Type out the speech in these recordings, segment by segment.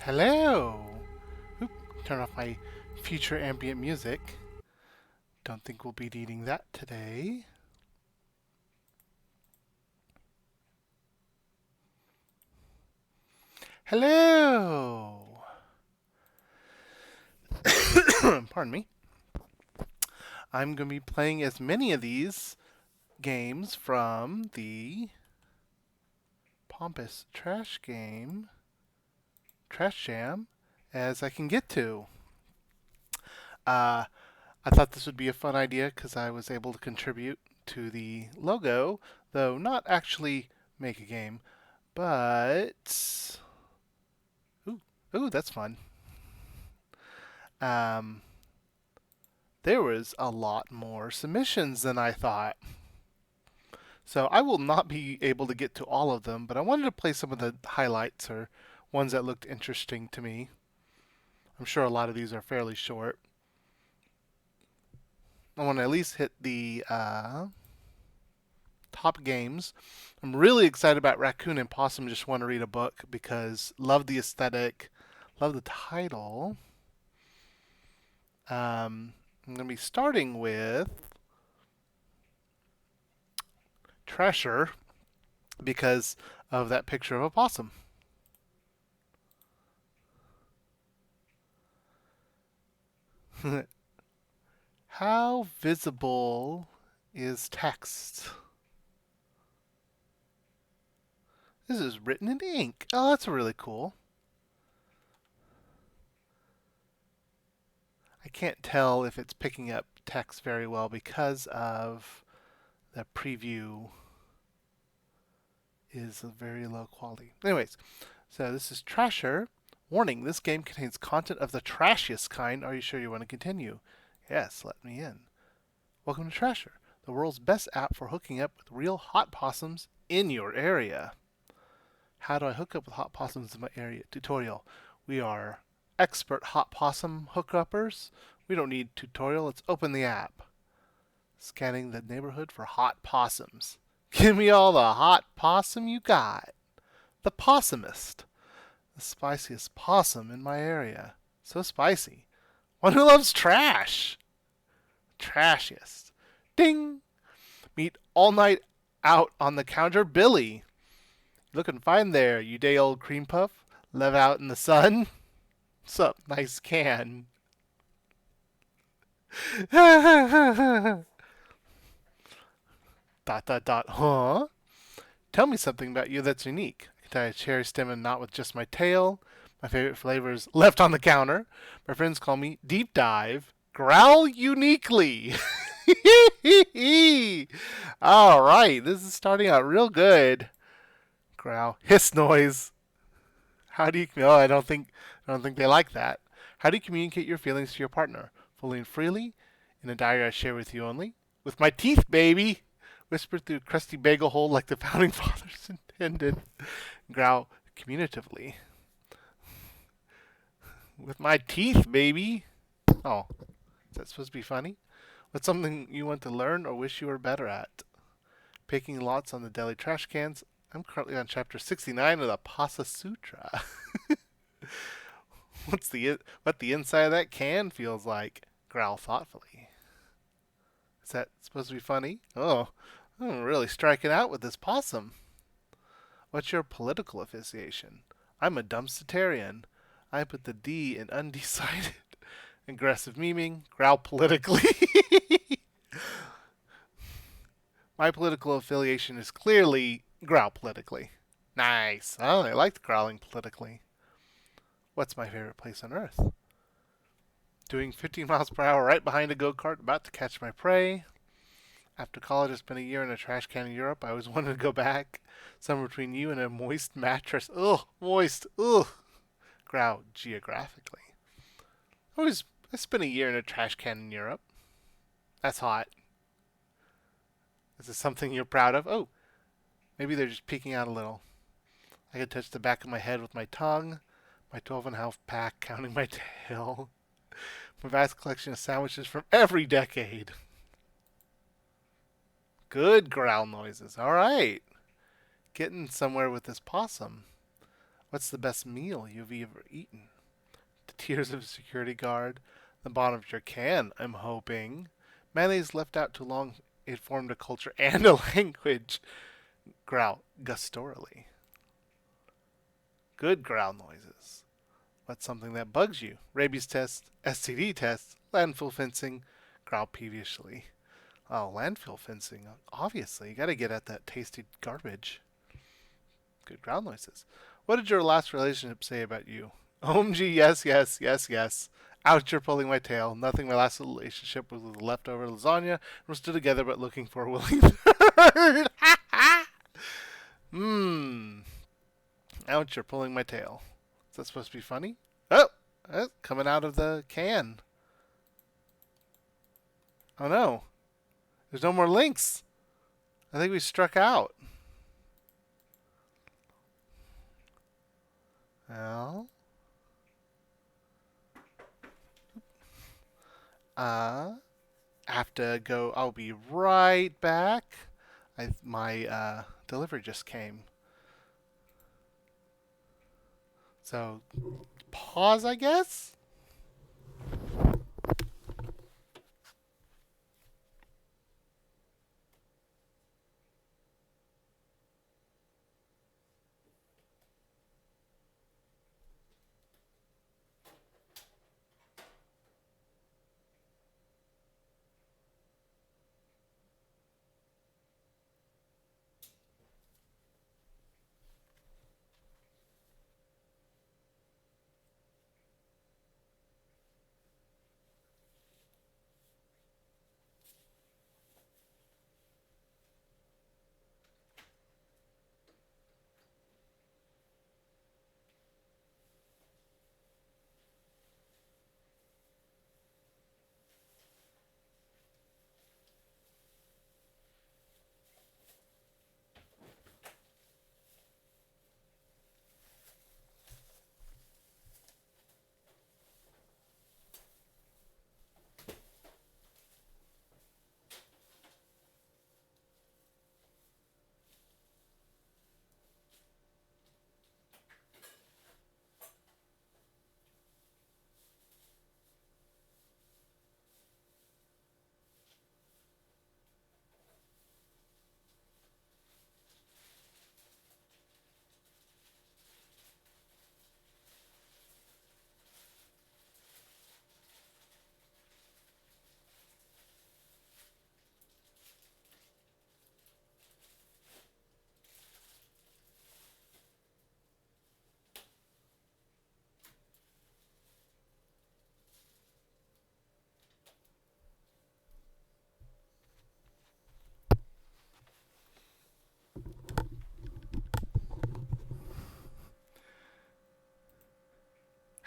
Hello! Oop, turn off my future ambient music. Don't think we'll be needing that today. Hello! Pardon me. I'm going to be playing as many of these games from the Pompous Trash Game, Trash Jam, as I can get to. Uh, I thought this would be a fun idea because I was able to contribute to the logo, though not actually make a game, but ooh, ooh, that's fun. Um, there was a lot more submissions than I thought. So I will not be able to get to all of them, but I wanted to play some of the highlights or ones that looked interesting to me. I'm sure a lot of these are fairly short. I want to at least hit the top games. I'm really excited about Raccoon and Possum. Just want to read a book because love the aesthetic, love the title. I'm going to be starting with Treasure because of that picture of a possum. How visible is text? This is written in ink. Oh, that's really cool. I can't tell if it's picking up text very well because of the preview is a very low quality. Anyways, so this is Trasher. Warning, this game contains content of the trashiest kind. Are you sure you want to continue? Yes, let me in. Welcome to Trasher, the world's best app for hooking up with real hot possums in your area. How do I hook up with hot possums in my area? Tutorial. We are expert hot possum hookuppers. We don't need tutorial. Let's open the app. Scanning the neighborhood for hot possums. Give me all the hot possum you got. The Possumist. The spiciest possum in my area. So spicy. One who loves trash. Trashiest. Ding! Meet all night out on the counter Billy. Looking fine there, you day old cream puff. Live out in the sun. Sup, nice can. dot dot dot. Huh? Tell me something about you that's unique. I can tie a cherry stem and knot with just my tail. My favorite flavor is left on the counter. My friends call me Deep Dive. Growl uniquely. All right, this is starting out real good. Growl. Hiss noise. How do you? Oh, I don't think they like that. How do you communicate your feelings to your partner? Fully and freely, in a diary I share with you only. With my teeth, baby. Whispered through a crusty bagel hole like the founding fathers intended. Growl communicatively. With my teeth, baby. Oh, is that supposed to be funny? What's something you want to learn or wish you were better at? Picking lots on the deli trash cans. I'm currently on chapter 69 of the Pasa Sutra. What the inside of that can feels like? Growl thoughtfully. Is that supposed to be funny? Oh, I'm really striking out with this possum. What's your political affiliation? I'm a dumpstarian. I put the D in undecided. Aggressive memeing. Growl politically. My political affiliation is clearly growl politically. Nice. Oh, I liked growling politically. What's my favorite place on earth? Doing 15 miles per hour right behind a go kart, about to catch my prey. After college, I spent a year in a trash can in Europe. I always wanted to go back. Somewhere between you and a moist mattress. Ugh, moist. Ugh. Growl geographically. I spent a year in a trash can in Europe. That's hot. Is this something you're proud of? Oh, maybe they're just peeking out a little. I could touch the back of my head with my tongue. My 12 and a half pack counting my tail. My vast collection of sandwiches from every decade. Good growl noises. All right. Getting somewhere with this possum. What's the best meal you've ever eaten? The tears of a security guard. The bottom of your can, I'm hoping. Mayonnaise left out too long. It formed a culture and a language. Growl gustorally. Good growl noises. What's something that bugs you? Rabies test, STD test, landfill fencing. Growl peevishly. Oh, landfill fencing. Obviously, you gotta get at that tasty garbage. Good growl noises. What did your last relationship say about you? OMG, yes, yes, yes, yes. Ouch, you're pulling my tail. Nothing. My last relationship was with leftover lasagna. We're still together, but looking for a willing third. Mmm. Ouch, you're pulling my tail. Is that supposed to be funny? Oh, coming out of the can. Oh no. There's no more links. I think we struck out. Well, have to go. I'll be right back. My delivery just came. So, pause, I guess?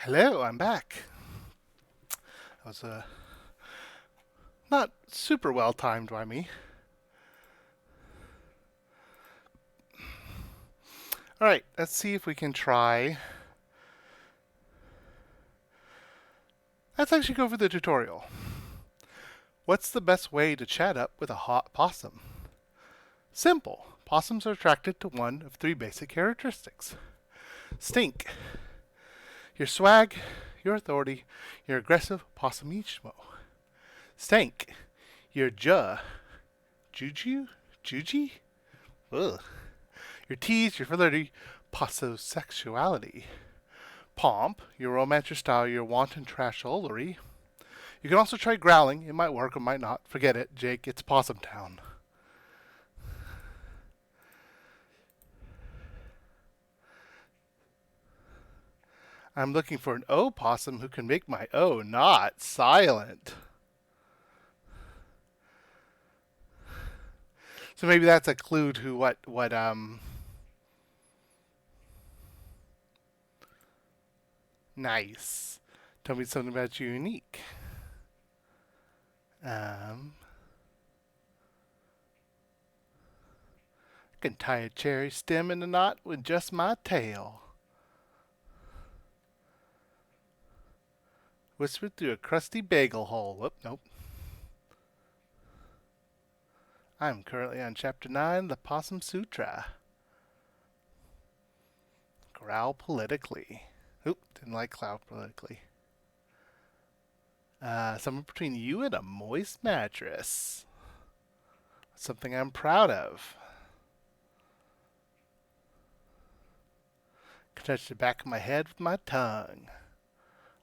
Hello, I'm back. That was not super well timed by me. Alright, let's see if we can try. Let's actually go for the tutorial. What's the best way to chat up with a hot possum? Simple. Possums are attracted to one of three basic characteristics. Stink. Your swag, your authority, your aggressive possumismo. Stank. Your juji? Ugh. Your tease, your flirty, possosexuality. Pomp, your romance, your style, your wanton trasholery. You can also try growling. It might work or might not. Forget it, Jake. It's Possum Town. I'm looking for an O possum who can make my O not silent. So maybe that's a clue to what nice. Tell me something about you unique. I can tie a cherry stem in a knot with just my tail. Whispered through a crusty bagel hole. Oh, nope. I'm currently on Chapter 9, The Possum Sutra. Growl politically. Oop, didn't like cloud politically. Somewhere between you and a moist mattress. Something I'm proud of. Can touch the back of my head with my tongue.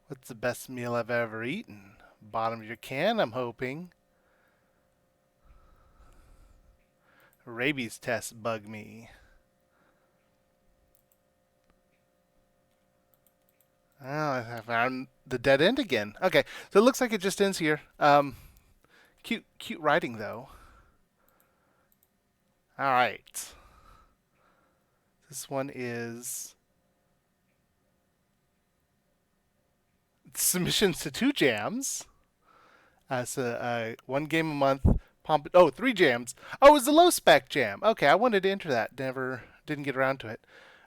What's the best meal I've ever eaten? Bottom of your can, I'm hoping. Rabies tests bug me. Oh, I found the dead end again. Okay, so it looks like it just ends here. Cute writing though. All right. This one is submissions to 2 jams. So one game a month. Oh, 3 jams. Oh, it's a low spec jam. Okay, I wanted to enter that. Didn't get around to it.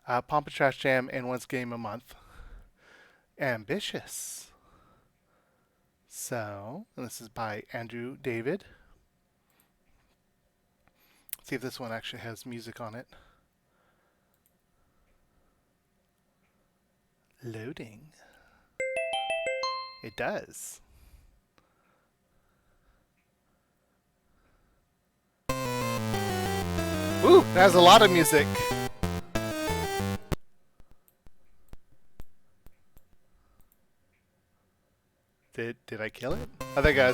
Pomp and Trash jam and once game a month. Ambitious. So, and this is by Andrew David. Let's see if this one actually has music on it. Loading. It does. Ooh, that has a lot of music. Did I kill it? I think I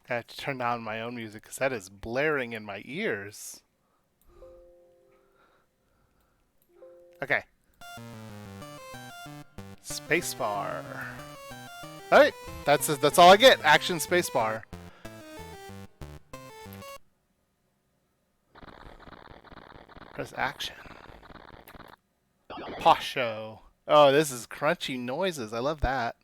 had to turn down my own music because that is blaring in my ears. Okay. Spacebar. Alright, that's all I get. Action spacebar. Press action. Posho. Oh, this is crunchy noises. I love that.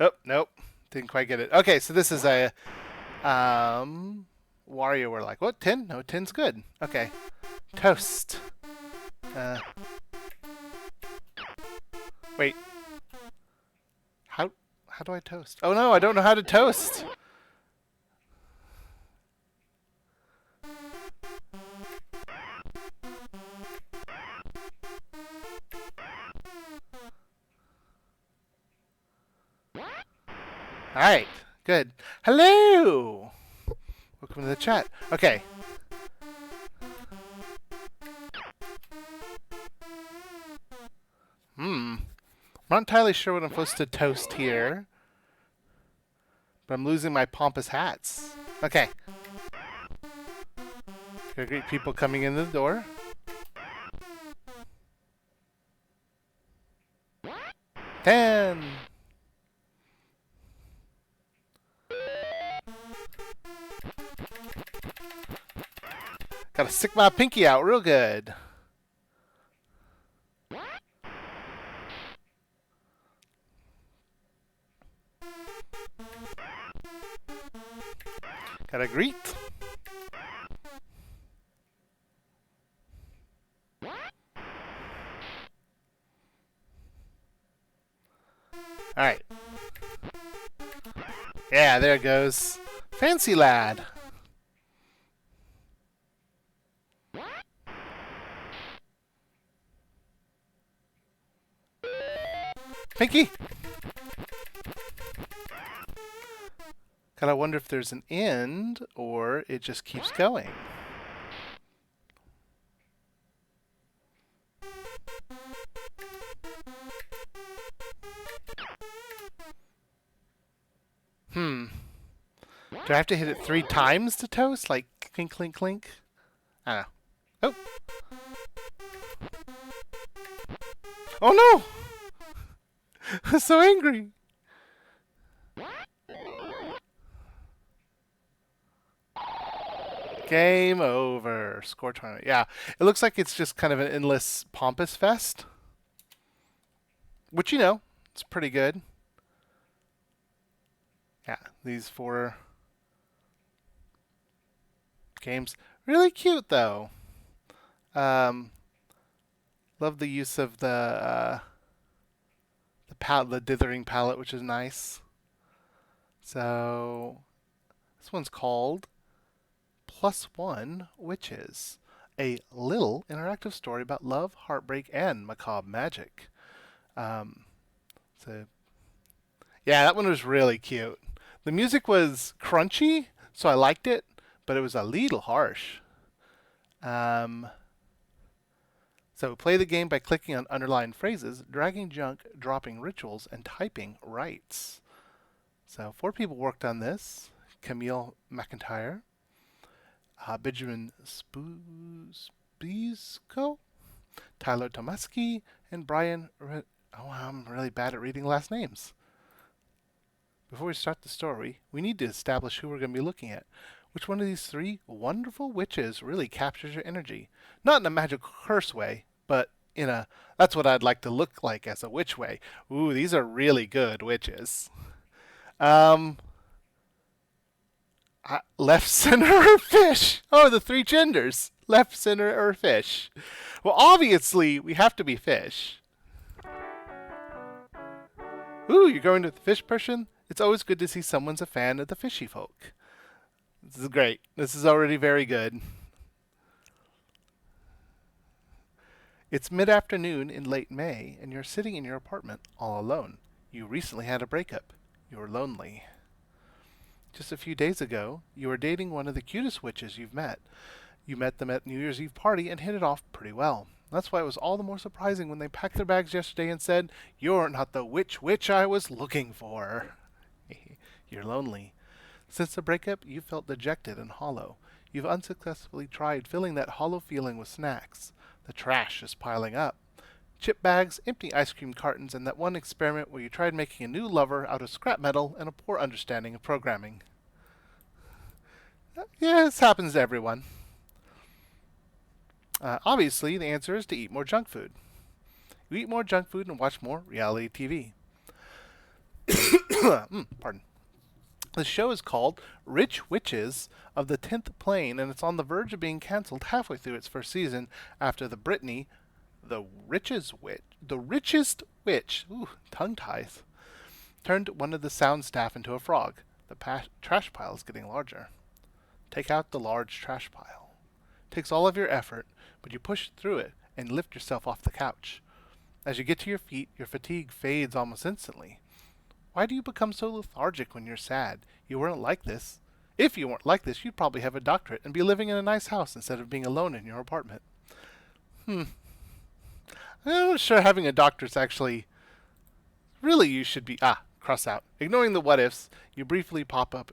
Oh, nope. Didn't quite get it. Okay, so this is a Wario. We're like, what, 10? No, 10's good. Okay. Toast. Wait. How do I toast? Oh no, I don't know how to toast. Alright, good. Hello! Welcome to the chat. Okay. I'm not entirely sure what I'm supposed to toast here. But I'm losing my pompous hats. Okay. Got great people coming in the door. Ten. Gotta stick my pinky out real good. Gotta greet. Alright. Yeah, there it goes. Fancy lad. Pinky! Gotta wonder if there's an end or it just keeps going. Do I have to hit it 3 times to toast? Like clink, clink, clink? I don't know. Oh! Oh no! I'm so angry. Game over. Score tournament. Yeah, it looks like it's just kind of an endless pompous fest. Which, you know, it's pretty good. Yeah, these 4 games. Really cute, though. Love the use of the the dithering palette, which is nice. So this one's called +1 Witches, a little interactive story about love, heartbreak, and macabre magic. Um, so yeah, that one was really cute. The music was crunchy, so I liked it, but it was a little harsh. Um, so play the game by clicking on underlined phrases, dragging junk, dropping rituals, and typing rites. So 4 people worked on this. Camille McIntyre, Benjamin Spizko, Tyler Tomaski, and Brian. Oh, I'm really bad at reading last names. Before we start the story, we need to establish who we're going to be looking at. Which one of these 3 wonderful witches really captures your energy? Not in a magical curse way, but in a that's what I'd like to look like as a witch way. Ooh, these are really good witches. Um, left, center, or fish? Oh, the 3 genders. Left, center, or fish? Well, obviously, we have to be fish. Ooh, you're going with the fish person? It's always good to see someone's a fan of the fishy folk. This is great. This is already very good. It's mid-afternoon in late May, and you're sitting in your apartment all alone. You recently had a breakup. You're lonely. Just a few days ago, you were dating one of the cutest witches you've met. You met them at New Year's Eve party and hit it off pretty well. That's why it was all the more surprising when they packed their bags yesterday and said, "You're not the witch I was looking for." You're lonely. Since the breakup, you've felt dejected and hollow. You've unsuccessfully tried filling that hollow feeling with snacks. The trash is piling up. Chip bags, empty ice cream cartons, and that one experiment where you tried making a new lover out of scrap metal and a poor understanding of programming. Yeah, this happens to everyone. Obviously, the answer is to eat more junk food. You eat more junk food and watch more reality TV. Pardon. The show is called Rich Witches of the 10th Plane, and it's on the verge of being canceled halfway through its first season after the Brittany, the richest witch, ooh, tongue ties, turned one of the sound staff into a frog. The trash pile is getting larger. Take out the large trash pile. It takes all of your effort, but you push through it and lift yourself off the couch. As you get to your feet, your fatigue fades almost instantly. Why do you become so lethargic when you're sad? You weren't like this. If you weren't like this, you'd probably have a doctorate and be living in a nice house instead of being alone in your apartment. I'm not sure having a doctorate's actually... Really, you should be... cross out. Ignoring the what-ifs briefly pop up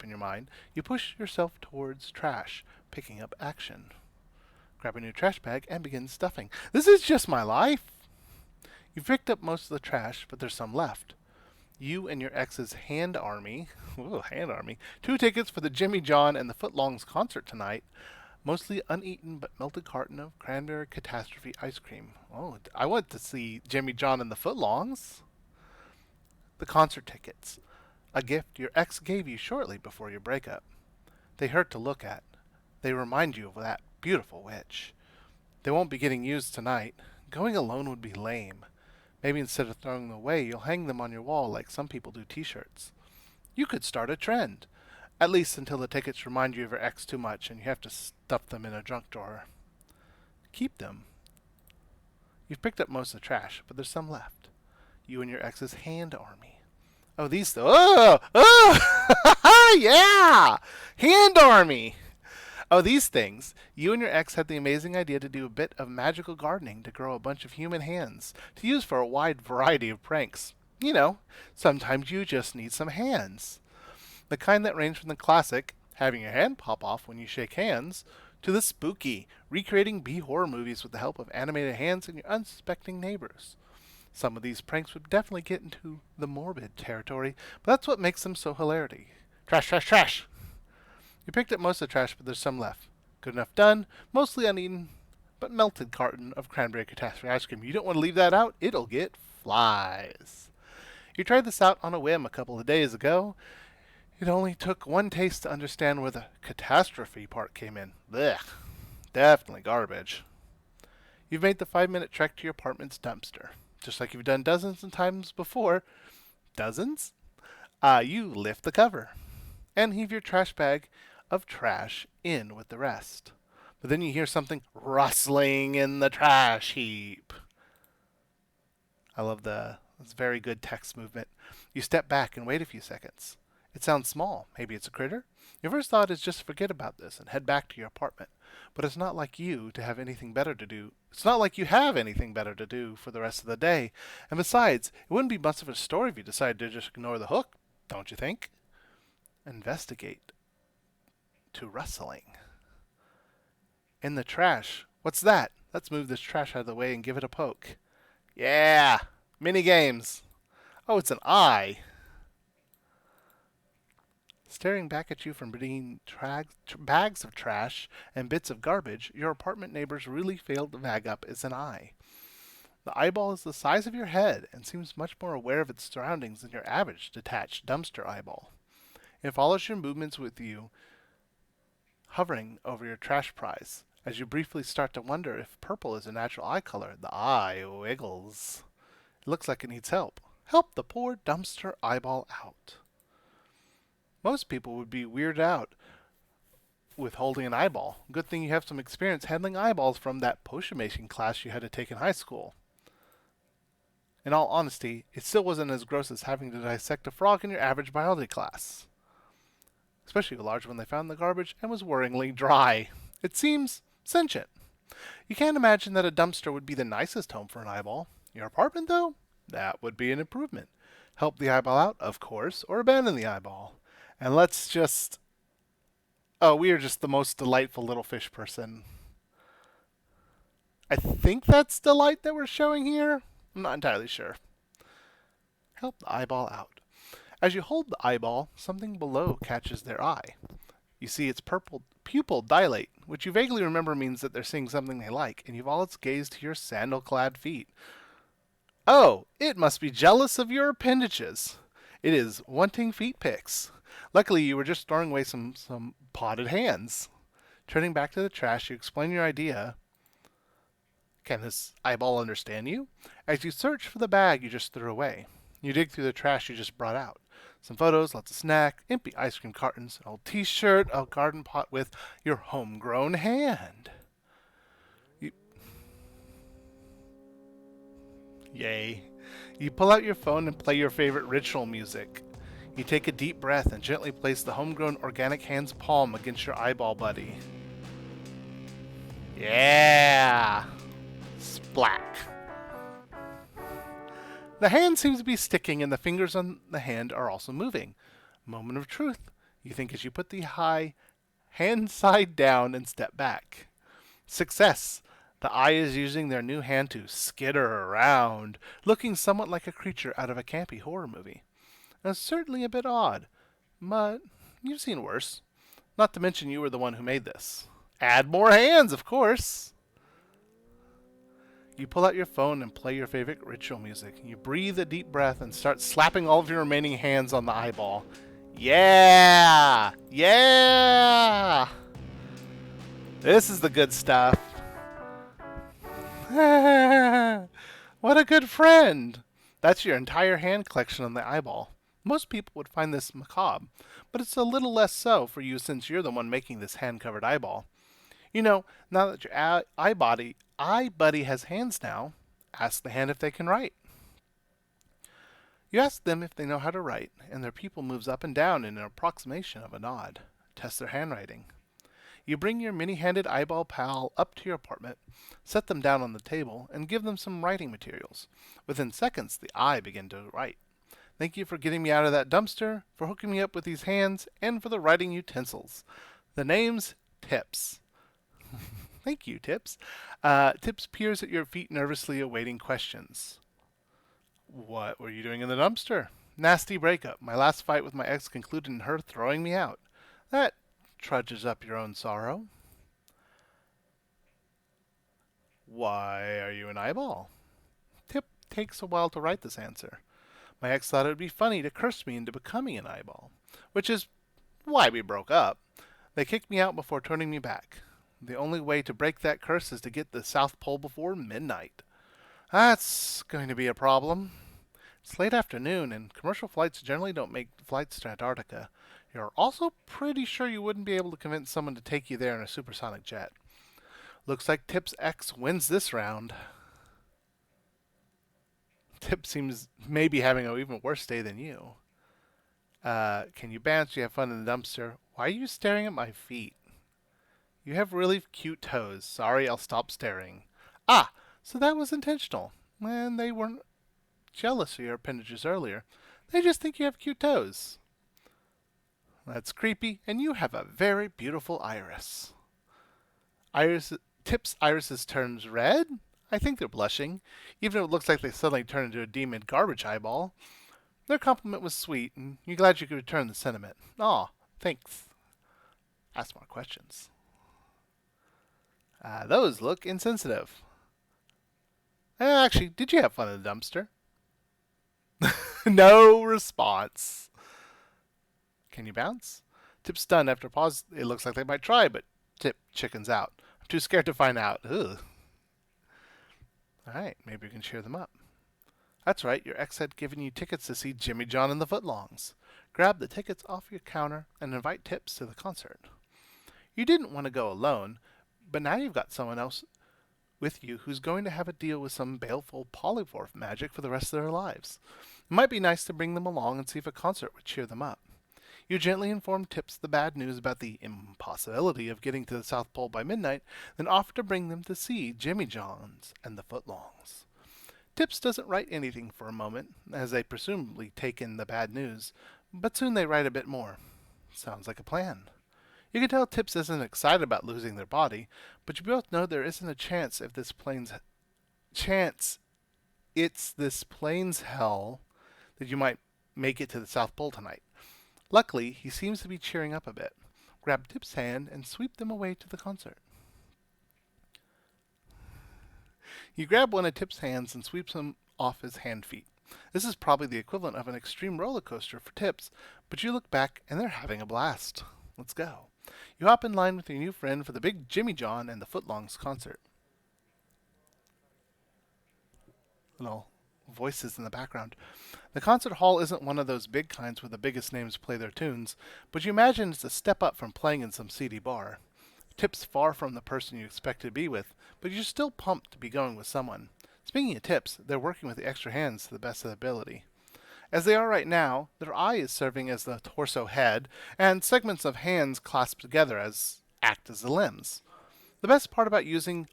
in your mind, you push yourself towards trash, picking up action. Grab a new trash bag and begin stuffing. This is just my life. You've picked up most of the trash, but there's some left. You and your ex's hand army, 2 tickets for the Jimmy John and the Footlongs concert tonight, mostly uneaten but melted carton of cranberry catastrophe ice cream. Oh, I want to see Jimmy John and the Footlongs. The concert tickets, a gift your ex gave you shortly before your breakup. They hurt to look at. They remind you of that beautiful witch. They won't be getting used tonight. Going alone would be lame. Maybe instead of throwing them away, you'll hang them on your wall like some people do t-shirts. You could start a trend. At least until the tickets remind you of your ex too much and you have to stuff them in a junk drawer. Keep them. You've picked up most of the trash, but there's some left. You and your ex's hand army. Oh, these... yeah! Hand army! Oh, these things. You and your ex had the amazing idea to do a bit of magical gardening to grow a bunch of human hands to use for a wide variety of pranks. You know, sometimes you just need some hands. The kind that range from the classic, having your hand pop off when you shake hands, to the spooky, recreating B-horror movies with the help of animated hands and your unsuspecting neighbors. Some of these pranks would definitely get into the morbid territory, but that's what makes them so hilarious. Trash, trash, trash! You picked up most of the trash, but there's some left. Good enough done, mostly uneaten, but melted carton of cranberry catastrophe ice cream. You don't want to leave that out, it'll get flies. You tried this out on a whim a couple of days ago. It only took one taste to understand where the catastrophe part came in. Blech. Definitely garbage. You've made the 5-minute trek to your apartment's dumpster. Just like you've done dozens of times before, dozens, you lift the cover and heave your trash bag of trash in with the rest. But then you hear something rustling in the trash heap. I love it's very good text movement. You step back and wait a few seconds. It sounds small. Maybe it's a critter. Your first thought is just forget about this and head back to your apartment. But it's not like you to have anything better to do. It's not like you have anything better to do for the rest of the day. And besides, it wouldn't be much of a story if you decided to just ignore the hook, don't you think? Investigate to rustling. In the trash. What's that? Let's move this trash out of the way and give it a poke. Yeah, mini games. Oh, it's an eye. Staring back at you from between bags of trash and bits of garbage, your apartment neighbors really failed to bag up is an eye. The eyeball is the size of your head and seems much more aware of its surroundings than your average detached dumpster eyeball. It follows your movements with you, hovering over your trash prize. As you briefly start to wonder if purple is a natural eye color, the eye wiggles. It looks like it needs help. Help the poor dumpster eyeball out. Most people would be weirded out with holding an eyeball. Good thing you have some experience handling eyeballs from that potion making class you had to take in high school. In all honesty, it still wasn't as gross as having to dissect a frog in your average biology class. Especially a large one they found in the garbage and was worryingly dry. It seems sentient. You can't imagine that a dumpster would be the nicest home for an eyeball. Your apartment, though? That would be an improvement. Help the eyeball out, of course, or abandon the eyeball. And let's just... Oh, we are just the most delightful little fish person. I think that's delight that we're showing here. I'm not entirely sure. Help the eyeball out. As you hold the eyeball, something below catches their eye. You see its purple pupil dilate, which you vaguely remember means that they're seeing something they like, and you've all its gaze to your sandal-clad feet. Oh, it must be jealous of your appendages. It is wanting feet pics. Luckily, you were just throwing away some potted hands. Turning back to the trash, you explain your idea. Can this eyeball understand you? As you search for the bag you just threw away, you dig through the trash you just brought out. Some photos, lots of snack, empty ice cream cartons, an old t-shirt, a garden pot with your homegrown hand. Yay. You pull out your phone and play your favorite ritual music. You take a deep breath and gently place the homegrown organic hand's palm against your eyeball buddy. Yeah! Splack. The hand seems to be sticking and the fingers on the hand are also moving. Moment of truth, you think as you put the hand side down and step back. Success! The eye is using their new hand to skitter around, looking somewhat like a creature out of a campy horror movie. It's certainly a bit odd, but you've seen worse. Not to mention you were the one who made this. Add more hands, of course! You pull out your phone and play your favorite ritual music. You breathe a deep breath and start slapping all of your remaining hands on the eyeball. Yeah! Yeah! This is the good stuff. What a good friend! That's your entire hand collection on the eyeball. Most people would find this macabre, but it's a little less so for you since you're the one making this hand-covered eyeball. You know, now that your eye buddy has hands now, ask the hand if they can write. You ask them if they know how to write, and their pupil moves up and down in an approximation of a nod. Test their handwriting. You bring your many-handed eyeball pal up to your apartment, set them down on the table, and give them some writing materials. Within seconds, the eye begin to write. Thank you for getting me out of that dumpster, for hooking me up with these hands, and for the writing utensils. The name's Tips. Thank you, Tips. Tips peers at your feet nervously awaiting questions. What were you doing in the dumpster? Nasty breakup. My last fight with my ex concluded in her throwing me out. That trudges up your own sorrow. Why are you an eyeball? Tip takes a while to write this answer. My ex thought it would be funny to curse me into becoming an eyeball, which is why we broke up. They kicked me out before turning me back. The only way to break that curse is to get the South Pole before midnight. That's going to be a problem. It's late afternoon, and commercial flights generally don't make flights to Antarctica. You're also pretty sure you wouldn't be able to convince someone to take you there in a supersonic jet. Looks like Tip's ex wins this round. Tip seems maybe having an even worse day than you. Can you bounce? You have fun in the dumpster. Why are you staring at my feet? You have really cute toes. Sorry, I'll stop staring. Ah, so that was intentional. And they weren't jealous of your appendages earlier. They just think you have cute toes. That's creepy, and you have a very beautiful iris. Iris Tip's irises turns red? I think they're blushing, even if it looks like they suddenly turn into a demon garbage eyeball. Their compliment was sweet, and you're glad you could return the sentiment. Aw, thanks. Ask more questions. Those look insensitive. Actually, did you have fun in the dumpster? No response. Can you bounce? Tip's stunned after a pause. It looks like they might try, but Tip chickens out. I'm too scared to find out. Ugh. Alright, maybe you can cheer them up. That's right, your ex had given you tickets to see Jimmy John and the Footlongs. Grab the tickets off your counter and invite Tips to the concert. You didn't want to go alone, but now you've got someone else with you who's going to have a deal with some baleful polymorph magic for the rest of their lives. It might be nice to bring them along and see if a concert would cheer them up. You gently inform Tips the bad news about the impossibility of getting to the South Pole by midnight, then offer to bring them to see Jimmy Johns and the Footlongs. Tips doesn't write anything for a moment, as they presumably take in the bad news, but soon they write a bit more. Sounds like a plan. You can tell Tips isn't excited about losing their body, but you both know there isn't a chance if this it's this plane's hell that you might make it to the South Pole tonight. Luckily, he seems to be cheering up a bit. Grab Tip's hand and sweep them away to the concert. You grab one of Tip's hands and sweeps him off his hand feet. This is probably the equivalent of an extreme roller coaster for Tips, but you look back and they're having a blast. Let's go. You hop in line with your new friend for the big Jimmy John and the Footlongs concert. Little voices in the background. The concert hall isn't one of those big kinds where the biggest names play their tunes, but you imagine it's a step up from playing in some seedy bar. Tip's far from the person you expected to be with, but you're still pumped to be going with someone. Speaking of Tips, they're working with the extra hands to the best of their ability. As they are right now, their eye is serving as the torso head, and segments of hands clasped together act as the limbs. The best part about using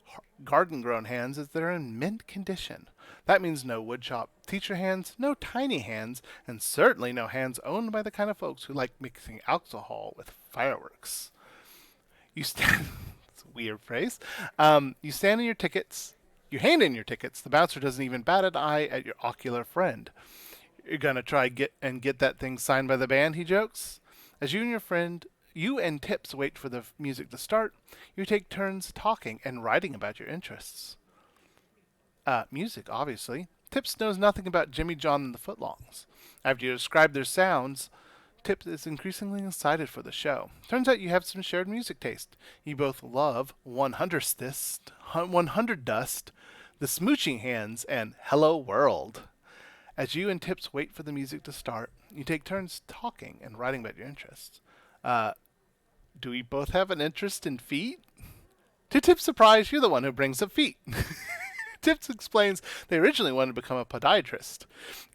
garden-grown hands is they're in mint condition. That means no woodshop teacher hands, no tiny hands, and certainly no hands owned by the kind of folks who like mixing alcohol with fireworks. You stand. It's a weird phrase. You stand in your tickets. You hand in your tickets. The bouncer doesn't even bat an eye at your ocular friend. You're gonna try get that thing signed by the band, he jokes. As you and Tips wait for the music to start, you take turns talking and writing about your interests. Music, obviously. Tips knows nothing about Jimmy John and the Footlongs. After you describe their sounds, Tips is increasingly excited for the show. Turns out you have some shared music taste. You both love 100 Dust, The Smooching Hands, and Hello World. As you and Tips wait for the music to start, you take turns talking and writing about your interests. Do we both have an interest in feet? To Tip's surprise, you're the one who brings up feet. Tips explains they originally wanted to become a podiatrist.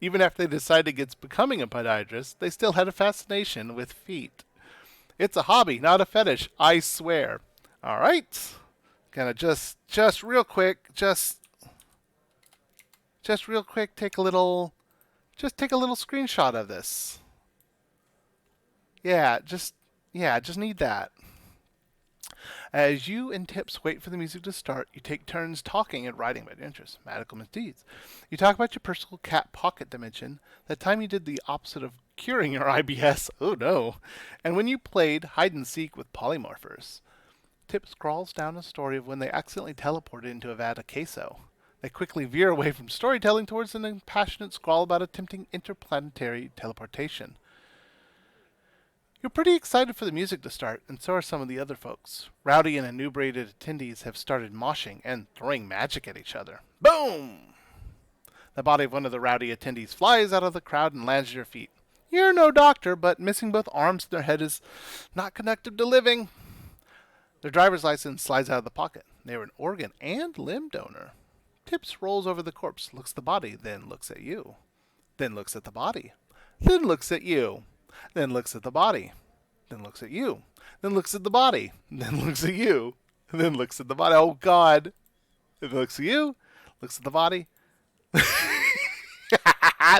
Even after they decided against becoming a podiatrist, they still had a fascination with feet. It's a hobby, not a fetish, I swear. All right. Gonna just real quick, just real quick, take a little screenshot of this. Yeah, just need that. As you and Tips wait for the music to start, you take turns talking and writing about your interests, magical misdeeds. You talk about your personal cat pocket dimension, that time you did the opposite of curing your IBS, oh no, and when you played hide and seek with polymorphers. Tips scrawls down a story of when they accidentally teleported into a vat of queso. They quickly veer away from storytelling towards an impassionate scrawl about attempting interplanetary teleportation. You're pretty excited for the music to start, and so are some of the other folks. Rowdy and inebriated attendees have started moshing and throwing magic at each other. Boom! The body of one of the rowdy attendees flies out of the crowd and lands at your feet. You're no doctor, but missing both arms and their head is not conducive to living. Their driver's license slides out of the pocket. They were an organ and limb donor. Tips rolls over the corpse, looks at the body, then looks at you. Then looks at the body. Then looks at you. Then looks at the body. Then looks at you. Then looks at the body. Then looks at you. Then looks at the body. Oh, God. Then looks at you. Looks at the body.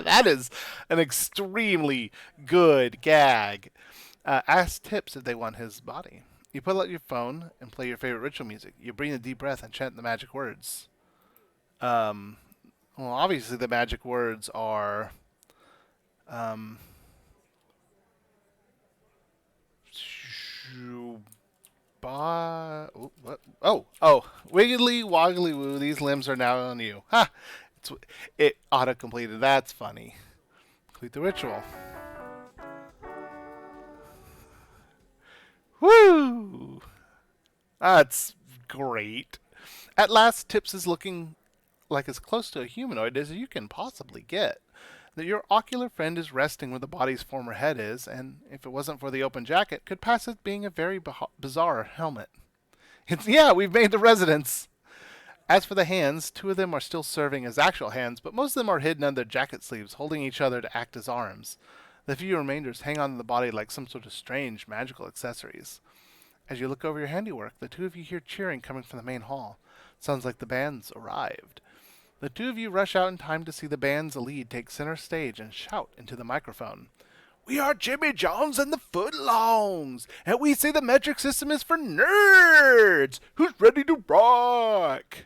That is an extremely good gag. Ask Tips if they want his body. You pull out your phone and play your favorite ritual music. You breathe a deep breath and chant the magic words. Well, obviously the magic words are... Wiggly woggly woo, these limbs are now on you. Ha! It auto-completed. That's funny. Complete the ritual. Woo! That's great. At last, Tips is looking like as close to a humanoid as you can possibly get. That your ocular friend is resting where the body's former head is, and if it wasn't for the open jacket, could pass as being a very bizarre helmet. We've made the residence. As for the hands, 2 of them are still serving as actual hands, but most of them are hidden under jacket sleeves, holding each other to act as arms. The few remainders hang on to the body like some sort of strange, magical accessories. As you look over your handiwork, the 2 of you hear cheering coming from the main hall. Sounds like the band's arrived. The 2 of you rush out in time to see the band's lead take center stage and shout into the microphone. We are Jimmy Jones and the Footlongs, and we say the metric system is for nerds! Who's ready to rock?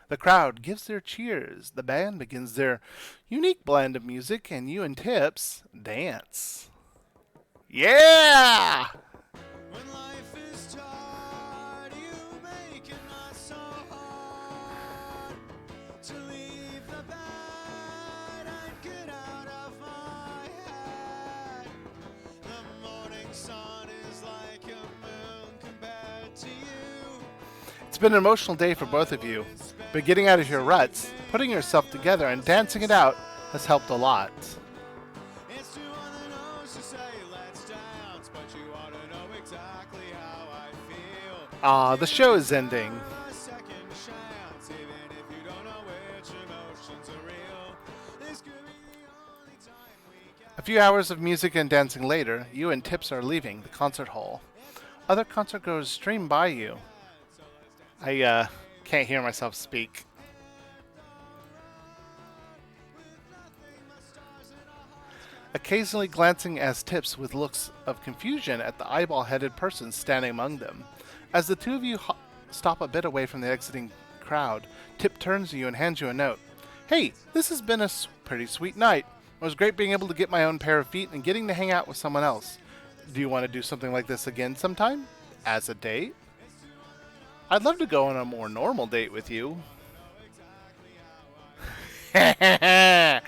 The crowd gives their cheers. The band begins their unique blend of music, and you and Tips dance. Yeah! When life is hard, you make it not so hard to leave the bed and get out of my head. The morning sun is like a moon compared to you. It's been an emotional day for both of you. But getting out of your ruts, putting yourself together, and dancing it out has helped a lot. The show is ending. A few hours of music and dancing later, you and Tips are leaving the concert hall. Other concert goers stream by you. I can't hear myself speak. Occasionally glancing as Tips with looks of confusion at the eyeball-headed person standing among them. As the 2 of you stop a bit away from the exiting crowd, Tip turns to you and hands you a note. Hey, this has been a pretty sweet night. It was great being able to get my own pair of feet and getting to hang out with someone else. Do you want to do something like this again sometime? As a date? I'd love to go on a more normal date with you. This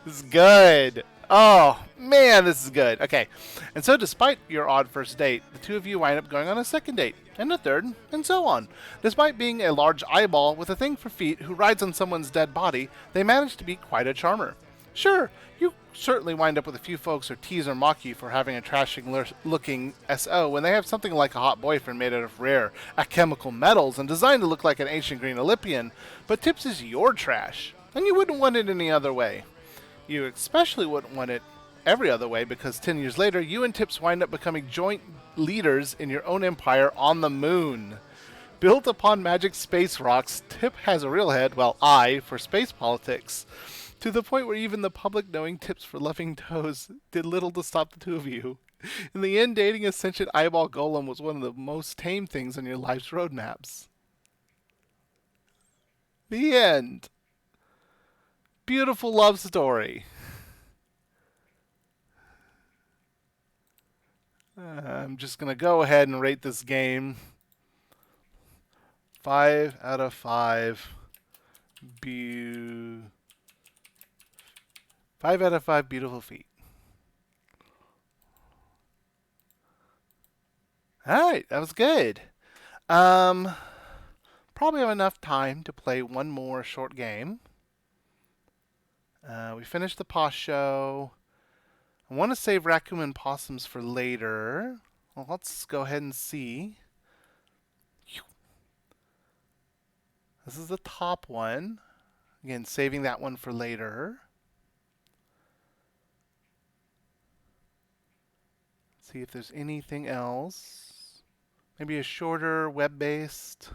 is good. Oh, man, this is good. Okay. And so despite your odd first date, the 2 of you wind up going on a second date, and a third, and so on. Despite being a large eyeball with a thing for feet who rides on someone's dead body, they manage to be quite a charmer. Sure, you certainly wind up with a few folks who tease or mock you for having a trashing-looking SO when they have something like a hot boyfriend made out of rare alchemical metals and designed to look like an ancient green Olympian, but Tips is your trash, and you wouldn't want it any other way. You especially wouldn't want it every other way because 10 years later, you and Tips wind up becoming joint leaders in your own empire on the moon. Built upon magic space rocks, Tip has a real head, well, I, for space politics. To the point where even the public knowing Tips for loving toes did little to stop the 2 of you. In the end, dating a sentient eyeball golem was one of the most tame things on your life's roadmaps. The end. Beautiful love story. I'm just going to go ahead and rate this game 5 out of 5. 5 out of 5 beautiful feet. Alright, that was good. Probably have enough time to play one more short game. We finished the Posh Show. I want to save Raccoon and Possums for later. Well, let's go ahead and see. This is the top one. Again, saving that one for later. See if there's anything else. Maybe a shorter web-based.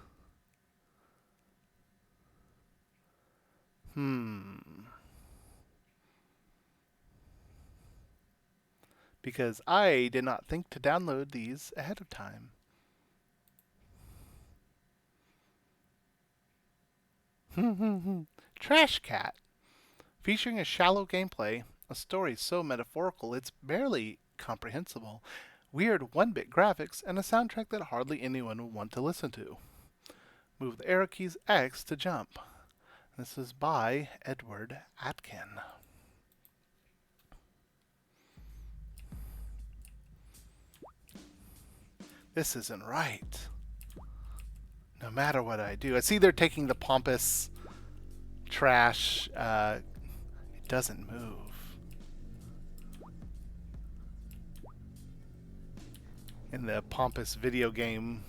Because I did not think to download these ahead of time. Trash Cat. Featuring a shallow gameplay, a story so metaphorical it's barely comprehensible, weird 1-bit graphics, and a soundtrack that hardly anyone would want to listen to. Move the arrow keys X to jump. This is by Edward Atkin. This isn't right. No matter what I do. I see they're taking the pompous trash. It doesn't move. In the pompous video game,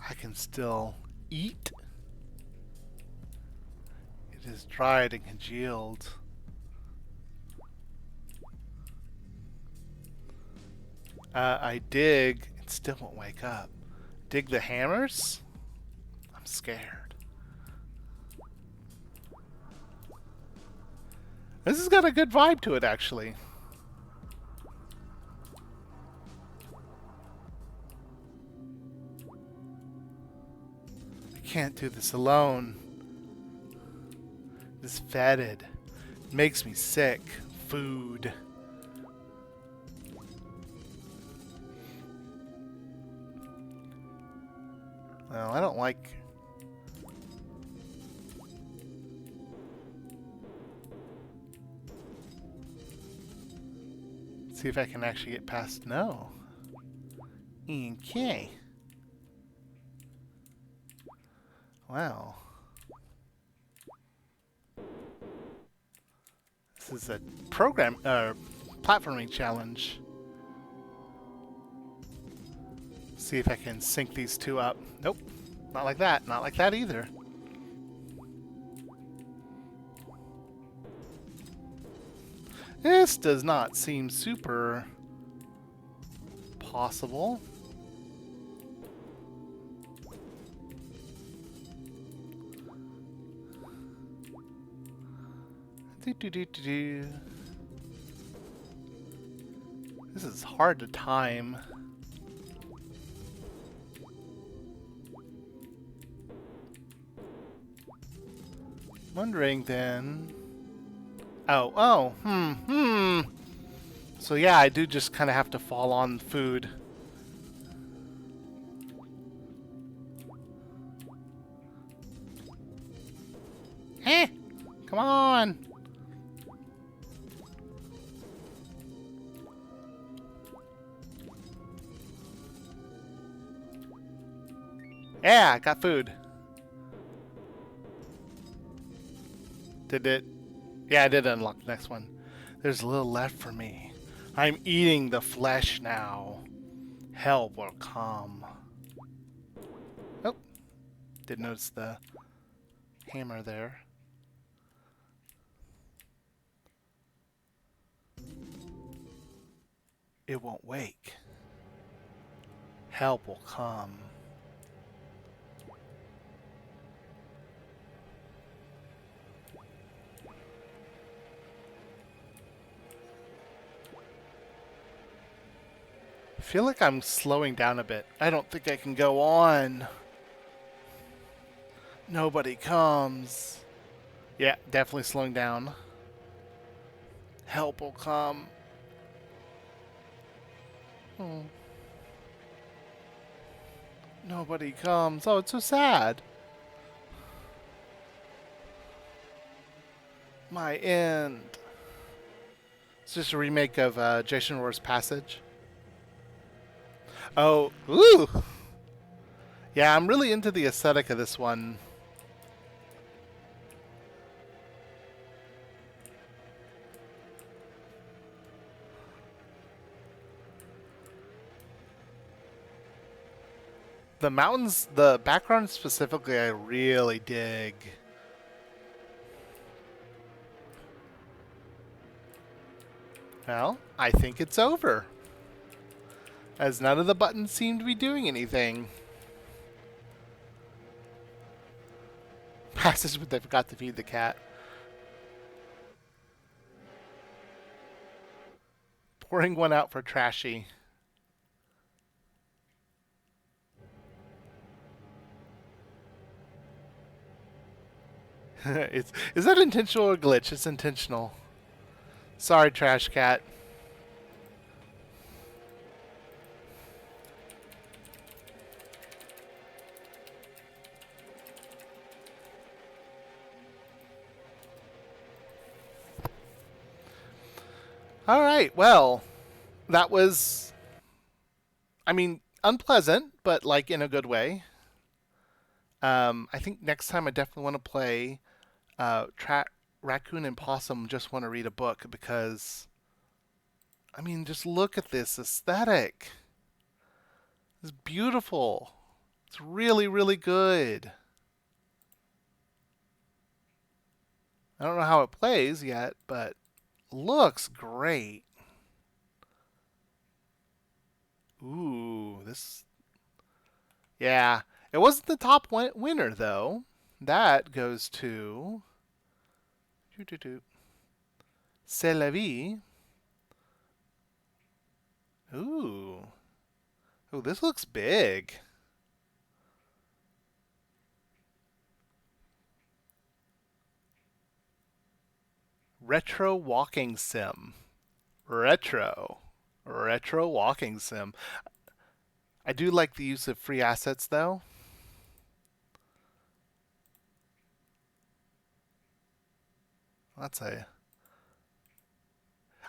I can still eat. It is dried and congealed. I dig. It still won't wake up. Dig the hammers? I'm scared. This has got a good vibe to it, actually. I can't do this alone. This fetid makes me sick. Food. Well, I don't like... See if I can actually get past... No. Okay. Wow. This is a platforming challenge. See if I can sync these two up. Nope. Not like that. Not like that either. This does not seem super possible. This is hard to time. Wondering then... Oh, So yeah, I do just kind of have to fall on food. Eh! Come on! Yeah, I got food. Did it? Yeah, I did unlock the next one. There's a little left for me. I'm eating the flesh now. Help will come. Oh, did notice the hammer there. It won't wake. Help will come. I feel like I'm slowing down a bit. I don't think I can go on. Nobody comes. Yeah, definitely slowing down. Help will come. Oh. Nobody comes. Oh, it's so sad. My end. It's just a remake of Jason Roar's Passage. Oh, ooh! Yeah, I'm really into the aesthetic of this one. The mountains, the background specifically, I really dig. Well, I think it's over, as none of the buttons seem to be doing anything. Passes, but they forgot to feed the cat. Pouring one out for Trashy. Is that intentional or glitch? It's intentional. Sorry, Trash Cat. All right, well, that was, I mean, unpleasant, but like in a good way. I think next time I definitely want to play Raccoon and Possum Just Want to Read a Book because, I mean, just look at this aesthetic. It's beautiful. It's really, really good. I don't know how it plays yet, but looks great. Ooh, this. Yeah, it wasn't the top winner though. That goes to. C'est la vie. Ooh. Ooh, this looks big. Retro walking sim. Retro. Retro walking sim. I do like the use of free assets though. That's a.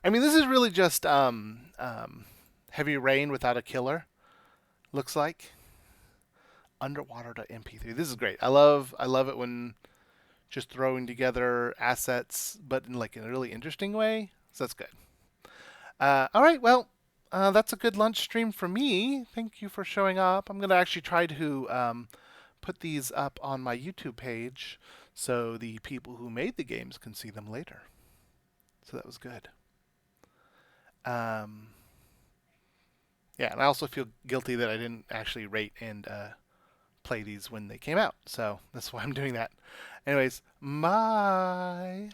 I mean, this is really just Heavy Rain without a killer. Looks like underwater.mp3. This is great. I love it when just throwing together assets, but in like in a really interesting way. So that's good. All right, well, that's a good lunch stream for me. Thank you for showing up. I'm gonna actually try to put these up on my YouTube page so the people who made the games can see them later. So that was good. Um, yeah, and I also feel guilty that I didn't actually rate and play these when they came out. So that's why I'm doing that. Anyways, bye.